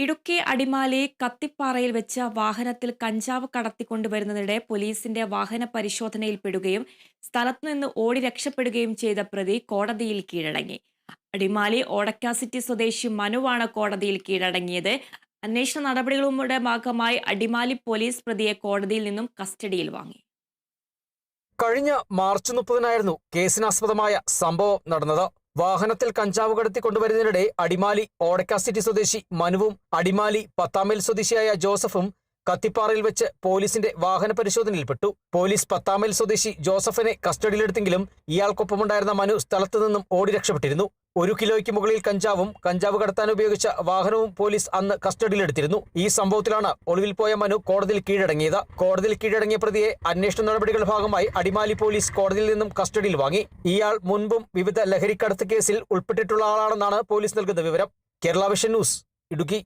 ഇടുക്കി അടിമാലി കത്തിപ്പാറയിൽ വെച്ച വാഹനത്തിൽ കഞ്ചാവ് കടത്തിക്കൊണ്ടുവരുന്നതിനിടെ പോലീസിന്റെ വാഹന പരിശോധനയിൽപ്പെടുകയും സ്ഥലത്തുനിന്ന് ഓടി രക്ഷപ്പെടുകയും ചെയ്ത പ്രതി കോടതിയിൽ കീഴടങ്ങി. അടിമാലി ഓടക്കാസിറ്റി സ്വദേശി മനുവാണ് കോടതിയിൽ കീഴടങ്ങിയത്. അന്വേഷണ നടപടികളുടെ ഭാഗമായി അടിമാലി പോലീസ് പ്രതിയെ കോടതിയിൽ നിന്നും കസ്റ്റഡിയിൽ വാങ്ങി. കഴിഞ്ഞ മാർച്ച് 30-നായിരുന്നു കേസിനാസ്പദമായ സംഭവം നടന്നത്. വാഹനത്തിൽ കഞ്ചാവ് കടത്തി കൊണ്ടുവരുന്നതിനിടെ അടിമാലി ഓടക്കാസിറ്റി സ്വദേശി മനുവും അടിമാലി പത്താമേൽ സ്വദേശിയായ ജോസഫും കത്തിപ്പാറയിൽ വെച്ച് പോലീസിന്റെ വാഹന പരിശോധനയിൽപ്പെട്ടു. പോലീസ് പത്താമേൽ സ്വദേശി ജോസഫിനെ കസ്റ്റഡിയിലെടുത്തെങ്കിലും ഇയാൾക്കൊപ്പമുണ്ടായിരുന്ന മനു സ്ഥലത്തു നിന്നും ഓടി രക്ഷപ്പെട്ടിരുന്നു. 1 കിലോയ്ക്ക് മുകളിൽ കഞ്ചാവ് കടത്താൻ ഉപയോഗിച്ച വാഹനവും പോലീസ് അന്ന് കസ്റ്റഡിയിലെടുത്തിരുന്നു. ഈ സംഭവത്തിലാണ് ഒളിവിൽ പോയ മനു കോടതിയിൽ കീഴടങ്ങിയത്. കോടതിയിൽ കീഴടങ്ങിയ പ്രതിയെ അന്വേഷണ നടപടികളുടെ ഭാഗമായി അടിമാലി പോലീസ് കോടതിയിൽ നിന്നും കസ്റ്റഡിയിൽ വാങ്ങി. ഇയാൾ മുൻപും വിവിധ ലഹരിക്കടത്ത് കേസിൽ ഉൾപ്പെട്ടിട്ടുള്ള ആളാണെന്നാണ് പോലീസ് നൽകുന്ന വിവരം. Kerala vision news, Idukki.